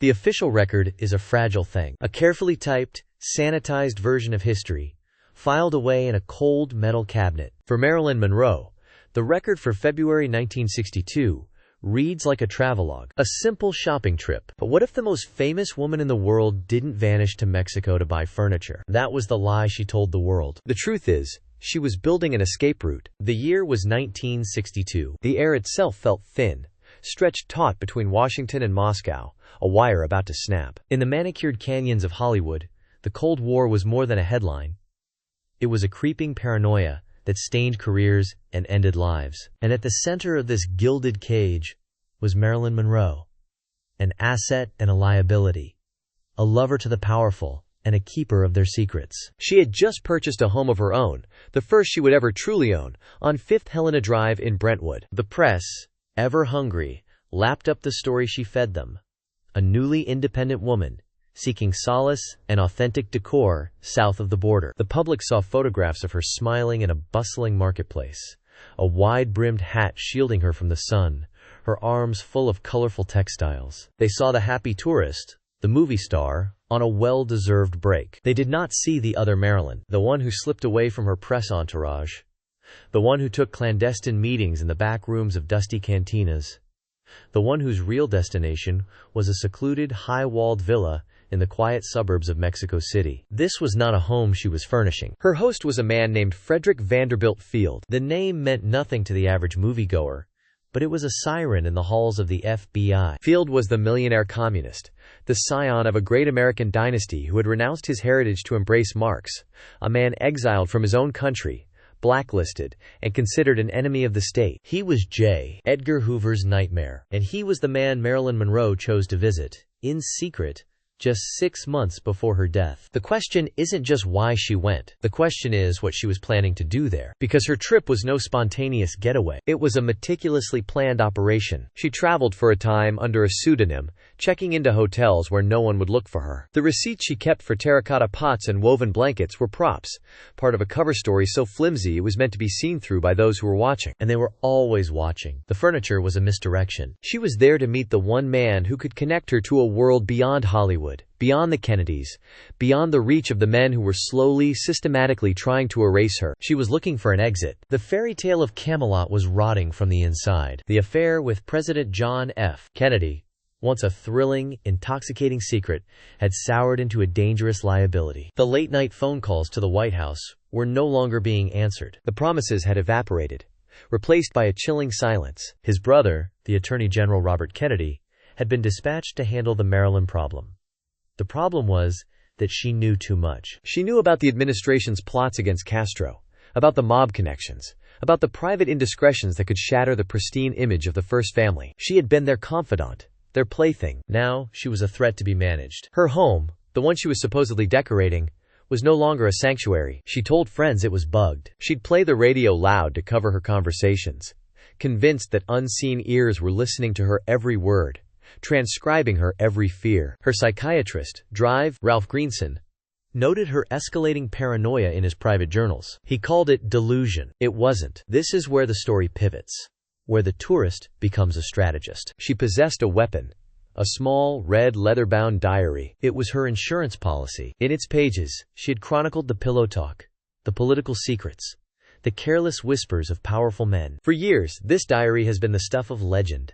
The official record is a fragile thing, a carefully typed, sanitized version of history, filed away in a cold metal cabinet. For Marilyn Monroe, the record for February 1962 reads like a travelogue, a simple shopping trip. But what if the most famous woman in the world didn't vanish to Mexico to buy furniture? That was the lie she told the world. The truth is, she was building an escape route. The year was 1962. The air itself felt thin, stretched taut between Washington and Moscow, a wire about to snap. In the manicured canyons of Hollywood, the Cold War was more than a headline. It was a creeping paranoia that stained careers and ended lives. And at the center of this gilded cage was Marilyn Monroe, an asset and a liability, a lover to the powerful and a keeper of their secrets. She had just purchased a home of her own, the first she would ever truly own, on 5th Helena Drive in Brentwood. The press, ever hungry, lapped up the story she fed them. A newly independent woman, seeking solace and authentic decor south of the border. The public saw photographs of her smiling in a bustling marketplace, a wide-brimmed hat shielding her from the sun, her arms full of colorful textiles. They saw the happy tourist, the movie star, on a well-deserved break. They did not see the other Marilyn, the one who slipped away from her press entourage, the one who took clandestine meetings in the back rooms of dusty cantinas, the one whose real destination was a secluded, high-walled villa in the quiet suburbs of Mexico City. This was not a home she was furnishing. Her host was a man named Frederick Vanderbilt Field. The name meant nothing to the average moviegoer, but it was a siren in the halls of the FBI. Field was the millionaire communist, the scion of a great American dynasty who had renounced his heritage to embrace Marx, a man exiled from his own country, blacklisted, and considered an enemy of the state. He was J. Edgar Hoover's nightmare, and he was the man Marilyn Monroe chose to visit, in secret, just 6 months before her death. The question isn't just why she went. The question is what she was planning to do there. Because her trip was no spontaneous getaway. It was a meticulously planned operation. She traveled for a time under a pseudonym, checking into hotels where no one would look for her. The receipts she kept for terracotta pots and woven blankets were props, part of a cover story so flimsy it was meant to be seen through by those who were watching. And they were always watching. The furniture was a misdirection. She was there to meet the one man who could connect her to a world beyond Hollywood, beyond the Kennedys, beyond the reach of the men who were slowly, systematically trying to erase her. She was looking for an exit. The fairy tale of Camelot was rotting from the inside. The affair with President John F. Kennedy, once a thrilling, intoxicating secret, had soured into a dangerous liability. The late-night phone calls to the White House were no longer being answered. The promises had evaporated, replaced by a chilling silence. His brother, the Attorney General Robert Kennedy, had been dispatched to handle the Marilyn problem. The problem was that she knew too much. She knew about the administration's plots against Castro, about the mob connections, about the private indiscretions that could shatter the pristine image of the First Family. She had been their confidant, their plaything. Now she was a threat to be managed. Her home, the one she was supposedly decorating, was no longer a sanctuary. She told friends it was bugged. She'd play the radio loud to cover her conversations, convinced that unseen ears were listening to her every word, transcribing her every fear. Her psychiatrist, Ralph Greenson, noted her escalating paranoia in his private journals. He called it delusion. It wasn't. This is where the story pivots, where the tourist becomes a strategist. She possessed a weapon, a small, red, leather-bound diary. It was her insurance policy. In its pages, she had chronicled the pillow talk, the political secrets, the careless whispers of powerful men. For years, this diary has been the stuff of legend,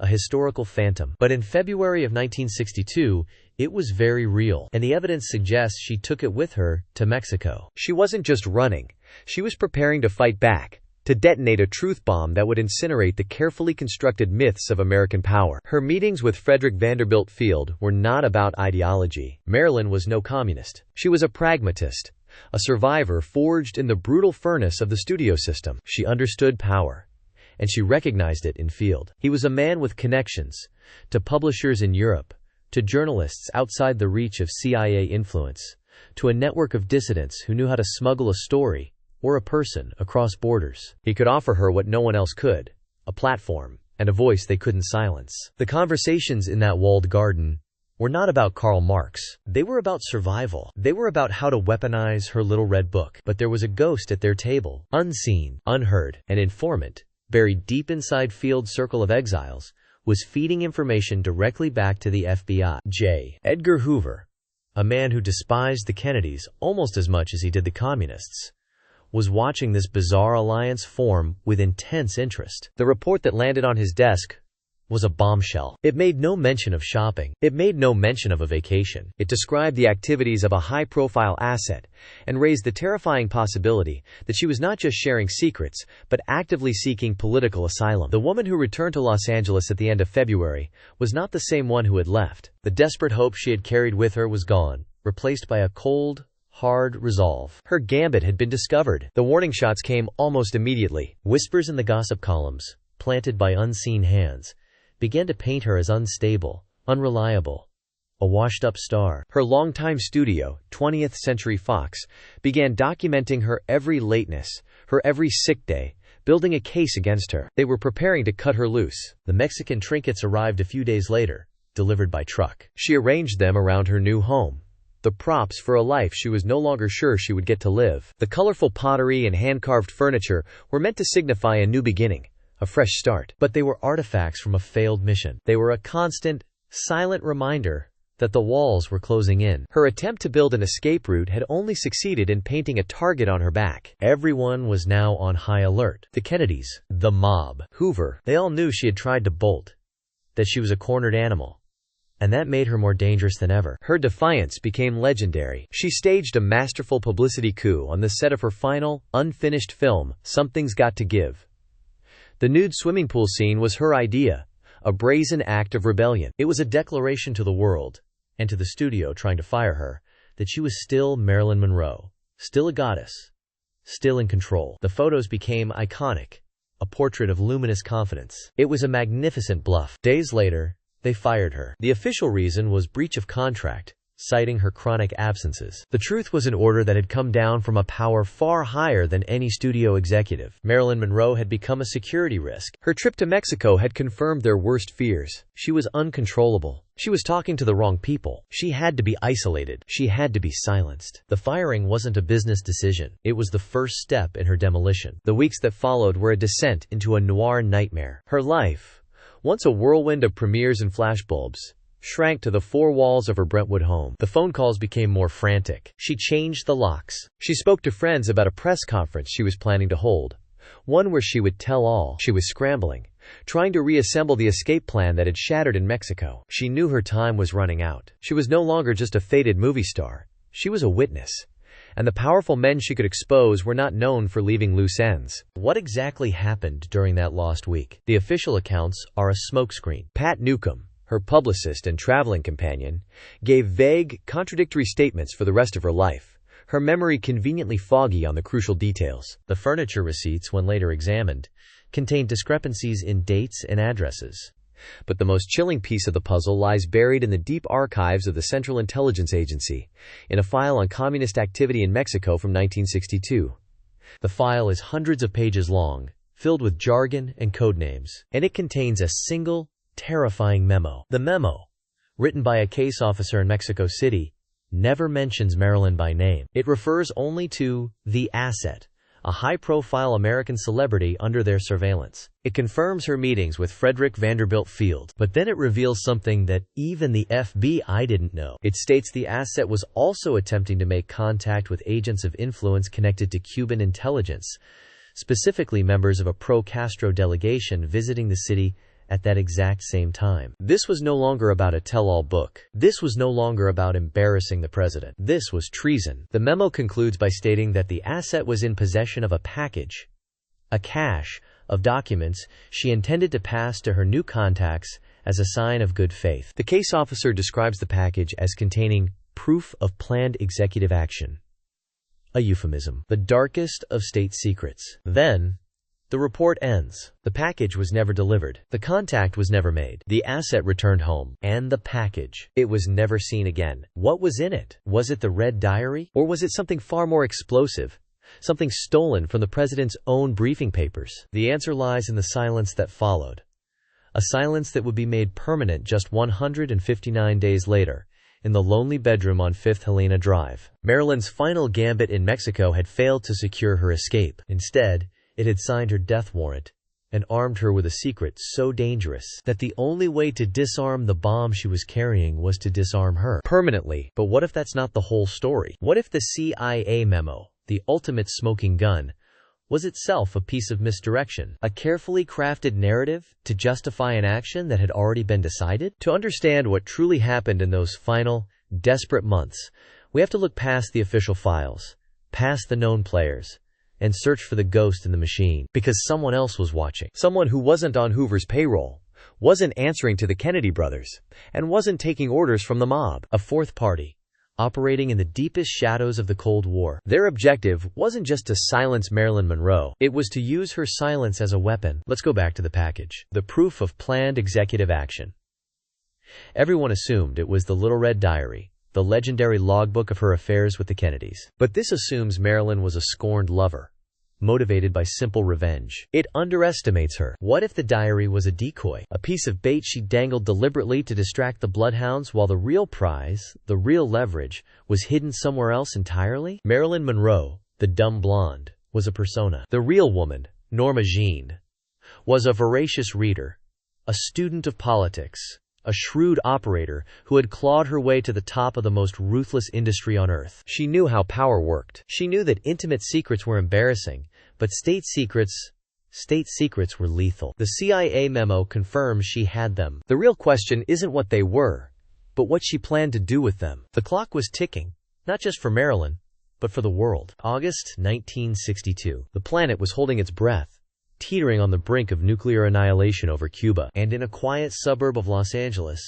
a historical phantom. But in February of 1962, it was very real, and the evidence suggests she took it with her to Mexico. She wasn't just running. She was preparing to fight back, to detonate a truth bomb that would incinerate the carefully constructed myths of American power. Her meetings with Frederick Vanderbilt Field were not about ideology. Marilyn was no communist. She was a pragmatist, a survivor forged in the brutal furnace of the studio system. She understood power, and she recognized it in Field. He was a man with connections to publishers in Europe, to journalists outside the reach of CIA influence, to a network of dissidents who knew how to smuggle a story or a person across borders. He could offer her what no one else could, a platform and a voice they couldn't silence. The conversations in that walled garden were not about Karl Marx. They were about survival. They were about how to weaponize her little red book. But there was a ghost at their table, unseen, unheard, an informant, buried deep inside Field's circle of exiles, was feeding information directly back to the FBI. J. Edgar Hoover, a man who despised the Kennedys almost as much as he did the communists, was watching this bizarre alliance form with intense interest. The report that landed on his desk was a bombshell. It made no mention of shopping. It made no mention of a vacation. It described the activities of a high-profile asset and raised the terrifying possibility that she was not just sharing secrets, but actively seeking political asylum. The woman who returned to Los Angeles at the end of February was not the same one who had left. The desperate hope she had carried with her was gone, replaced by a cold, hard resolve. Her gambit had been discovered. The warning shots came almost immediately. Whispers in the gossip columns, planted by unseen hands, began to paint her as unstable, unreliable, a washed-up star. Her longtime studio, 20th Century Fox, began documenting her every lateness, her every sick day, building a case against her. They were preparing to cut her loose. The Mexican trinkets arrived a few days later, delivered by truck. She arranged them around her new home, the props for a life she was no longer sure she would get to live. The colorful pottery and hand-carved furniture were meant to signify a new beginning, a fresh start. But they were artifacts from a failed mission. They were a constant, silent reminder that the walls were closing in. Her attempt to build an escape route had only succeeded in painting a target on her back. Everyone was now on high alert. The Kennedys, the mob, Hoover, they all knew she had tried to bolt, that she was a cornered animal, and that made her more dangerous than ever. Her defiance became legendary. She staged a masterful publicity coup on the set of her final, unfinished film, Something's Got to Give. The nude swimming pool scene was her idea, a brazen act of rebellion. It was a declaration to the world, and to the studio trying to fire her, that she was still Marilyn Monroe, still a goddess, still in control. The photos became iconic, a portrait of luminous confidence. It was a magnificent bluff. Days later, they fired her. The official reason was breach of contract, citing her chronic absences. The truth was an order that had come down from a power far higher than any studio executive. Marilyn Monroe had become a security risk. Her trip to Mexico had confirmed their worst fears. She was uncontrollable. She was talking to the wrong people. She had to be isolated. She had to be silenced. The firing wasn't a business decision. It was the first step in her demolition. The weeks that followed were a descent into a noir nightmare. Her life, once a whirlwind of premieres and flashbulbs, shrank to the four walls of her Brentwood home. The phone calls became more frantic. She changed the locks. She spoke to friends about a press conference she was planning to hold, one where she would tell all. She was scrambling, trying to reassemble the escape plan that had shattered in Mexico. She knew her time was running out. She was no longer just a faded movie star. She was a witness, and the powerful men she could expose were not known for leaving loose ends. What exactly happened during that lost week? The official accounts are a smokescreen. Pat Newcomb, her publicist and traveling companion, gave vague, contradictory statements for the rest of her life, her memory conveniently foggy on the crucial details. The furniture receipts, when later examined, contained discrepancies in dates and addresses. But the most chilling piece of the puzzle lies buried in the deep archives of the Central Intelligence Agency, in a file on communist activity in Mexico from 1962. The file is hundreds of pages long, filled with jargon and code names, and it contains a single, terrifying memo. The memo, written by a case officer in Mexico City, never mentions Marilyn by name. It refers only to the asset, a high-profile American celebrity under their surveillance. It confirms her meetings with Frederick Vanderbilt Field, but then it reveals something that even the FBI didn't know. It states the asset was also attempting to make contact with agents of influence connected to Cuban intelligence, specifically members of a pro-Castro delegation visiting the city at that exact same time. This was no longer about a tell-all book. This was no longer about embarrassing the president. This was treason. The memo concludes by stating that the asset was in possession of a package, a cache of documents she intended to pass to her new contacts as a sign of good faith. The case officer describes the package as containing proof of planned executive action, a euphemism, the darkest of state secrets. Then, the report ends. The package was never delivered. The contact was never made. The asset returned home. And the package. It was never seen again. What was in it? Was it the red diary? Or was it something far more explosive? Something stolen from the president's own briefing papers? The answer lies in the silence that followed. A silence that would be made permanent just 159 days later, in the lonely bedroom on 5th Helena Drive. Marilyn's final gambit in Mexico had failed to secure her escape. Instead, it had signed her death warrant and armed her with a secret so dangerous that the only way to disarm the bomb she was carrying was to disarm her permanently. But what if that's not the whole story? What if the CIA memo, the ultimate smoking gun, was itself a piece of misdirection, a carefully crafted narrative to justify an action that had already been decided? To understand what truly happened in those final, desperate months, we have to look past the official files, past the known players, and search for the ghost in the machine, because someone else was watching. Someone who wasn't on Hoover's payroll, wasn't answering to the Kennedy brothers, and wasn't taking orders from the mob. A fourth party, operating in the deepest shadows of the Cold War. Their objective wasn't just to silence Marilyn Monroe, it was to use her silence as a weapon. Let's go back to the package. The proof of planned executive action. Everyone assumed it was the Little Red Diary, the legendary logbook of her affairs with the Kennedys. But this assumes Marilyn was a scorned lover, motivated by simple revenge. It underestimates her. What if the diary was a decoy, a piece of bait she dangled deliberately to distract the bloodhounds, while the real prize, the real leverage, was hidden somewhere else entirely? Marilyn Monroe, the dumb blonde, was a persona. The real woman, Norma Jean, was a voracious reader, a student of politics, a shrewd operator who had clawed her way to the top of the most ruthless industry on earth. She knew how power worked. She knew that intimate secrets were embarrassing, but state secrets were lethal. The CIA memo confirms she had them. The real question isn't what they were, but what she planned to do with them. The clock was ticking, not just for Marilyn, but for the world. August 1962. The planet was holding its breath, teetering on the brink of nuclear annihilation over Cuba. And in a quiet suburb of Los Angeles,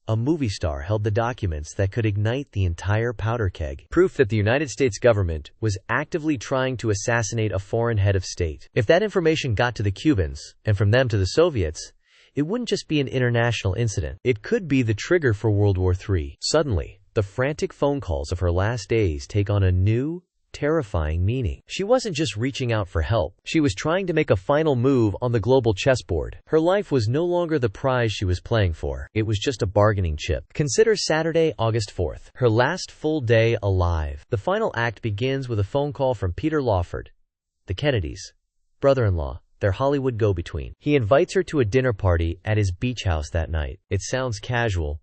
a movie star held the documents that could ignite the entire powder keg. Proof that the United States government was actively trying to assassinate a foreign head of state. If that information got to the Cubans, and from them to the Soviets, it wouldn't just be an international incident. It could be the trigger for World War III. Suddenly, the frantic phone calls of her last days take on a new, terrifying meaning. She wasn't just reaching out for help. She was trying to make a final move on the global chessboard. Her life was no longer the prize she was playing for. It was just a bargaining chip. Consider Saturday, August 4th, her last full day alive. The final act begins with a phone call from Peter Lawford, the Kennedys' brother-in-law, their Hollywood go-between. He invites her to a dinner party at his beach house that night. It sounds casual,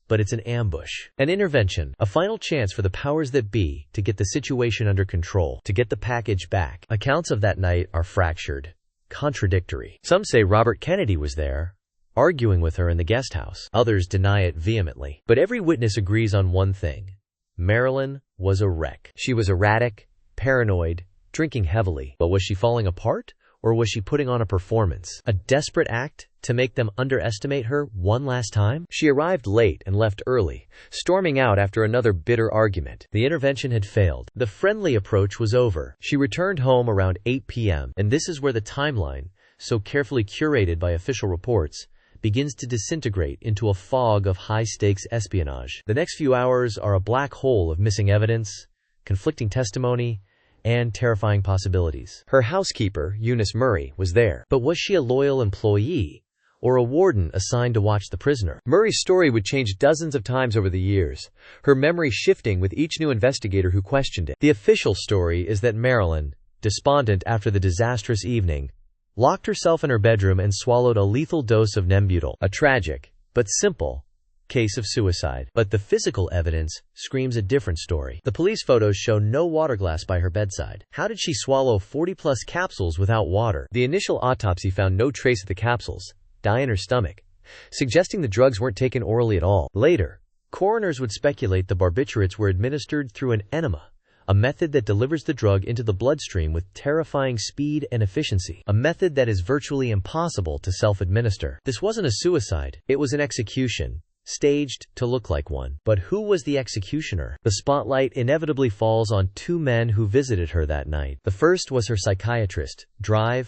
but it's an ambush. An intervention, a final chance for the powers that be to get the situation under control, to get the package back. Accounts of that night are fractured, contradictory. Some say Robert Kennedy was there, arguing with her in the guest house. Others deny it vehemently. But every witness agrees on one thing. Marilyn was a wreck. She was erratic, paranoid, drinking heavily. But was she falling apart? Or was she putting on a performance? A desperate act to make them underestimate her one last time? She arrived late and left early, storming out after another bitter argument. The intervention had failed. The friendly approach was over. She returned home around 8 p.m. And this is where the timeline, so carefully curated by official reports, begins to disintegrate into a fog of high-stakes espionage. The next few hours are a black hole of missing evidence, conflicting testimony, and terrifying possibilities. Her housekeeper, Eunice Murray, was there. But was she a loyal employee, or a warden assigned to watch the prisoner? Murray's story would change dozens of times over the years, her memory shifting with each new investigator who questioned it. The official story is that Marilyn, despondent after the disastrous evening, locked herself in her bedroom and swallowed a lethal dose of Nembutal. A tragic, but simple, case of suicide. But the physical evidence screams a different story. The police photos show no water glass by her bedside. How did she swallow 40-plus capsules without water? The initial autopsy found no trace of the capsules, dye in her stomach, suggesting the drugs weren't taken orally at all. Later, coroners would speculate the barbiturates were administered through an enema, a method that delivers the drug into the bloodstream with terrifying speed and efficiency, a method that is virtually impossible to self-administer. This wasn't a suicide, it was an execution, staged to look like one. But who was the executioner? The spotlight inevitably falls on two men who visited her that night. The first was her psychiatrist,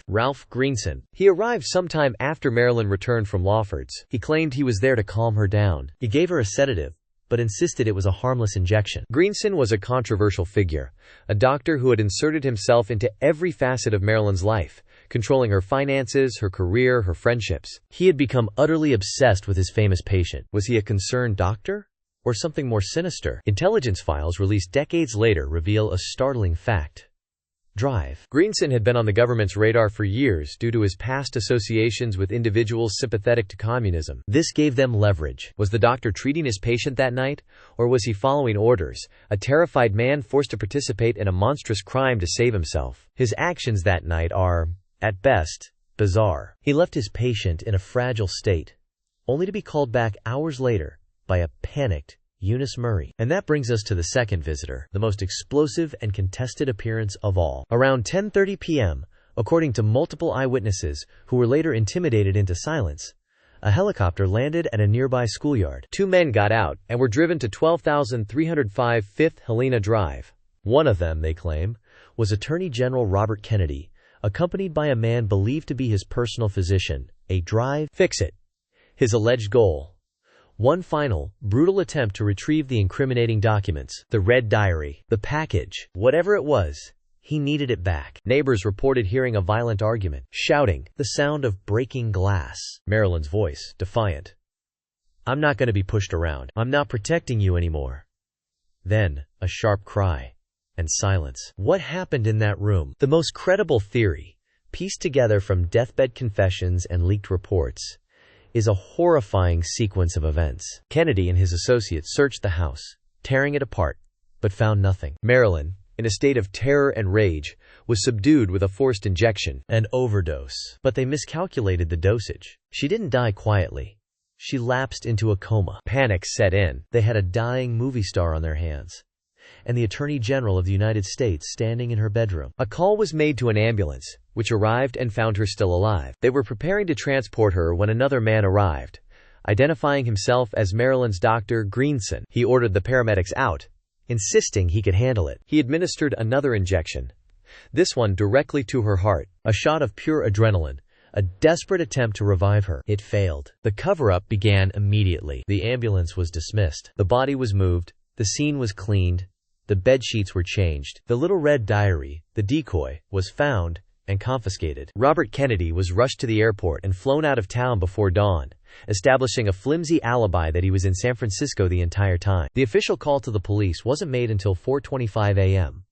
Ralph Greenson. He arrived sometime after Marilyn returned from Lawford's. He claimed he was there to calm her down. He gave her a sedative, but insisted it was a harmless injection. Greenson was a controversial figure, a doctor who had inserted himself into every facet of Marilyn's life, controlling her finances, her career, her friendships. He had become utterly obsessed with his famous patient. Was he a concerned doctor? Or something more sinister? Intelligence files released decades later reveal a startling fact. Drive. Greenson had been on the government's radar for years due to his past associations with individuals sympathetic to communism. This gave them leverage. Was the doctor treating his patient that night, or was he following orders, a terrified man forced to participate in a monstrous crime to save himself? His actions that night are, at best, bizarre. He left his patient in a fragile state, only to be called back hours later by a panicked Eunice Murray. And that brings us to the second visitor, the most explosive and contested appearance of all. Around 10:30 p.m., according to multiple eyewitnesses who were later intimidated into silence, a helicopter landed at a nearby schoolyard. Two men got out and were driven to 12,305 Fifth Helena Drive. One of them, they claim, was Attorney General Robert Kennedy, accompanied by a man believed to be his personal physician, a drive fix-it. His alleged goal: one final, brutal attempt to retrieve the incriminating documents, the red diary, the package. Whatever it was, he needed it back. Neighbors reported hearing a violent argument, shouting, the sound of breaking glass. Marilyn's voice, defiant. "I'm not going to be pushed around. I'm not protecting you anymore." Then, a sharp cry, and silence. What happened in that room? The most credible theory, pieced together from deathbed confessions and leaked reports, is a horrifying sequence of events. Kennedy and his associates searched the house, tearing it apart, but found nothing. Marilyn, in a state of terror and rage, was subdued with a forced injection, an overdose. But they miscalculated the dosage. She didn't die quietly. She lapsed into a coma. Panic set in. They had a dying movie star on their hands, and the Attorney General of the United States standing in her bedroom. A call was made to an ambulance, which arrived and found her still alive. They were preparing to transport her when another man arrived, identifying himself as Marilyn's Dr. Greenson. He ordered the paramedics out, insisting he could handle it. He administered another injection, this one directly to her heart, a shot of pure adrenaline, a desperate attempt to revive her. It failed. The cover-up began immediately. The ambulance was dismissed. The body was moved. The scene was cleaned. The bed sheets were changed. The little red diary, the decoy, was found and confiscated. Robert Kennedy was rushed to the airport and flown out of town before dawn, establishing a flimsy alibi that he was in San Francisco the entire time. The official call to the police wasn't made until 4:25 a.m.,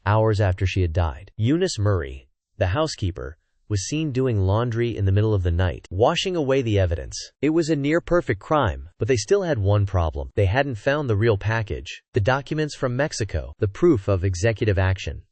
hours after she had died. Eunice Murray, the housekeeper, was seen doing laundry in the middle of the night, washing away the evidence. It was a near-perfect crime, but they still had one problem. They hadn't found the real package, the documents from Mexico, the proof of executive action.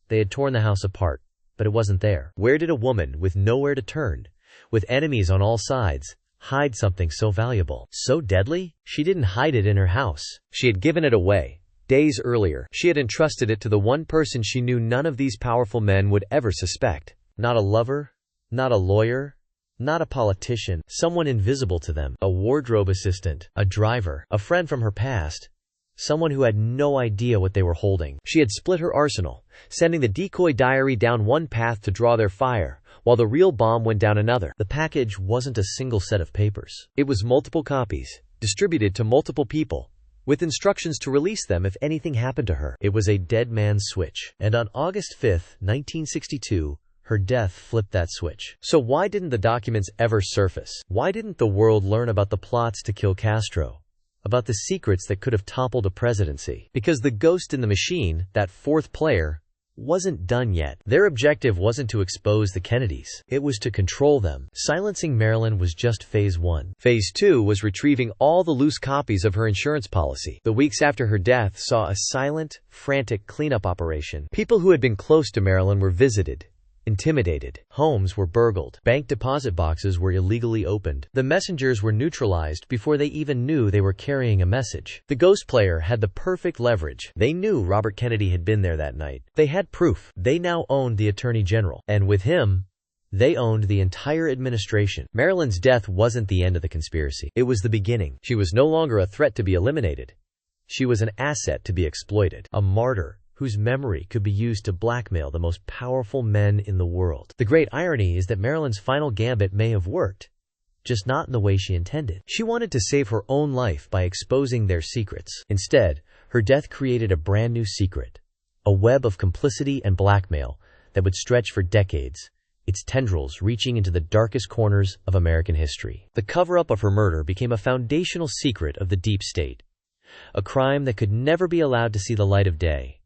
They had torn the house apart, but it wasn't there. Where did a woman with nowhere to turn, with enemies on all sides, hide something so valuable, so deadly? She didn't hide it in her house. She had given it away. Days earlier, she had entrusted it to the one person she knew none of these powerful men would ever suspect. Not a lover, not a lawyer, not a politician, someone invisible to them, a wardrobe assistant, a driver, a friend from her past, someone who had no idea what they were holding. She had split her arsenal, sending the decoy diary down one path to draw their fire, while the real bomb went down another. The package wasn't a single set of papers. It was multiple copies, distributed to multiple people, with instructions to release them if anything happened to her. It was a dead man's switch. And on August 5, 1962, her death flipped that switch. So why didn't the documents ever surface? Why didn't the world learn about the plots to kill Castro? About the secrets that could have toppled a presidency? Because the ghost in the machine, that fourth player, wasn't done yet. Their objective wasn't to expose the Kennedys. It was to control them. Silencing Marilyn was just phase 1. Phase 2 was retrieving all the loose copies of her insurance policy. The weeks after her death saw a silent, frantic cleanup operation. People who had been close to Marilyn were visited, intimidated. Homes were burgled. Bank deposit boxes were illegally opened. The messengers were neutralized before they even knew they were carrying a message. The ghost player had the perfect leverage. They knew Robert Kennedy had been there that night. They had proof. They now owned the Attorney General. And with him, they owned the entire administration. Marilyn's death wasn't the end of the conspiracy. It was the beginning. She was no longer a threat to be eliminated. She was an asset to be exploited. A martyr whose memory could be used to blackmail the most powerful men in the world. The great irony is that Marilyn's final gambit may have worked, just not in the way she intended. She wanted to save her own life by exposing their secrets. Instead, her death created a brand new secret, a web of complicity and blackmail that would stretch for decades, its tendrils reaching into the darkest corners of American history. The cover-up of her murder became a foundational secret of the deep state, a crime that could never be allowed to see the light of day,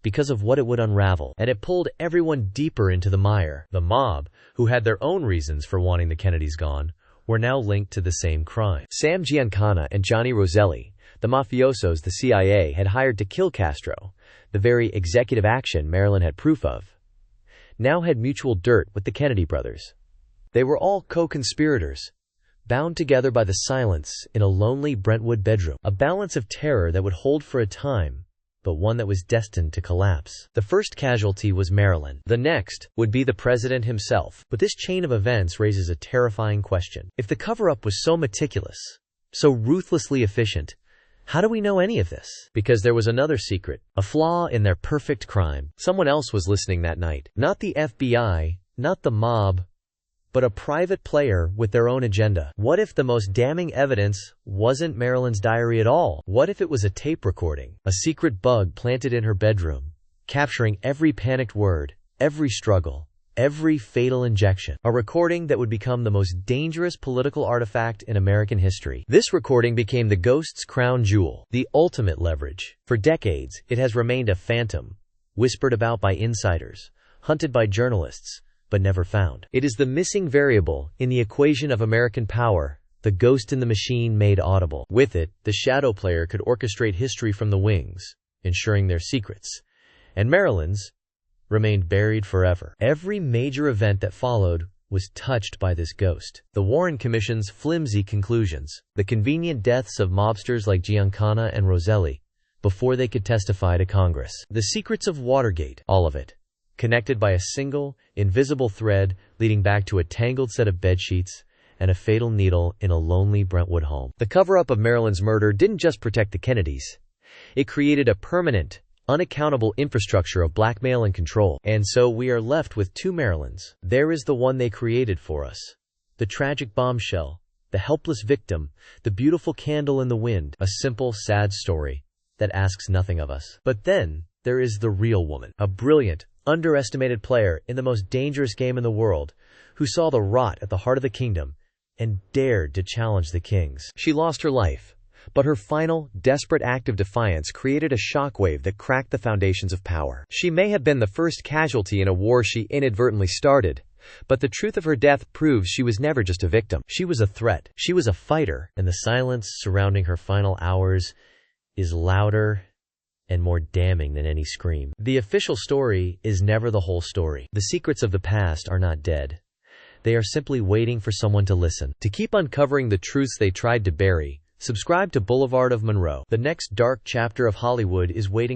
because of what it would unravel, and it pulled everyone deeper into the mire. The mob, who had their own reasons for wanting the Kennedys gone, were now linked to the same crime. Sam Giancana and Johnny Roselli, the mafiosos the CIA had hired to kill Castro, the very executive action Marilyn had proof of, now had mutual dirt with the Kennedy brothers. They were all co-conspirators, bound together by the silence in a lonely Brentwood bedroom, a balance of terror that would hold for a time, but one that was destined to collapse. The first casualty was Marilyn. The next would be the president himself. But this chain of events raises a terrifying question. If the cover-up was so meticulous, so ruthlessly efficient, how do we know any of this? Because there was another secret, a flaw in their perfect crime. Someone else was listening that night. Not the FBI, not the mob, but a private player with their own agenda. What if the most damning evidence wasn't Marilyn's diary at all? What if it was a tape recording, a secret bug planted in her bedroom, capturing every panicked word, every struggle, every fatal injection? A recording that would become the most dangerous political artifact in American history. This recording became the Ghost's crown jewel, the ultimate leverage. For decades, it has remained a phantom, whispered about by insiders, hunted by journalists, but never found. It is the missing variable in the equation of American power, the ghost in the machine made audible. With it, the shadow player could orchestrate history from the wings, ensuring their secrets, and Marilyn's, remained buried forever. Every major event that followed was touched by this ghost. The Warren Commission's flimsy conclusions, the convenient deaths of mobsters like Giancana and Roselli, before they could testify to Congress. The secrets of Watergate, all of it, connected by a single, invisible thread leading back to a tangled set of bedsheets and a fatal needle in a lonely Brentwood home. The cover-up of Marilyn's murder didn't just protect the Kennedys. It created a permanent, unaccountable infrastructure of blackmail and control. And so we are left with two Marilyns. There is the one they created for us, the tragic bombshell, the helpless victim, the beautiful candle in the wind, a simple, sad story that asks nothing of us. But then there is the real woman, a brilliant, underestimated player in the most dangerous game in the world, who saw the rot at the heart of the kingdom and dared to challenge the kings. She lost her life, but her final, desperate act of defiance created a shockwave that cracked the foundations of power. She may have been the first casualty in a war she inadvertently started, but the truth of her death proves she was never just a victim. She was a threat. She was a fighter, and the silence surrounding her final hours is louder and more damning than any scream. The official story is never the whole story. The secrets of the past are not dead. They are simply waiting for someone to listen. To keep uncovering the truths they tried to bury, subscribe to Boulevard of Monroe. The next dark chapter of Hollywood is waiting.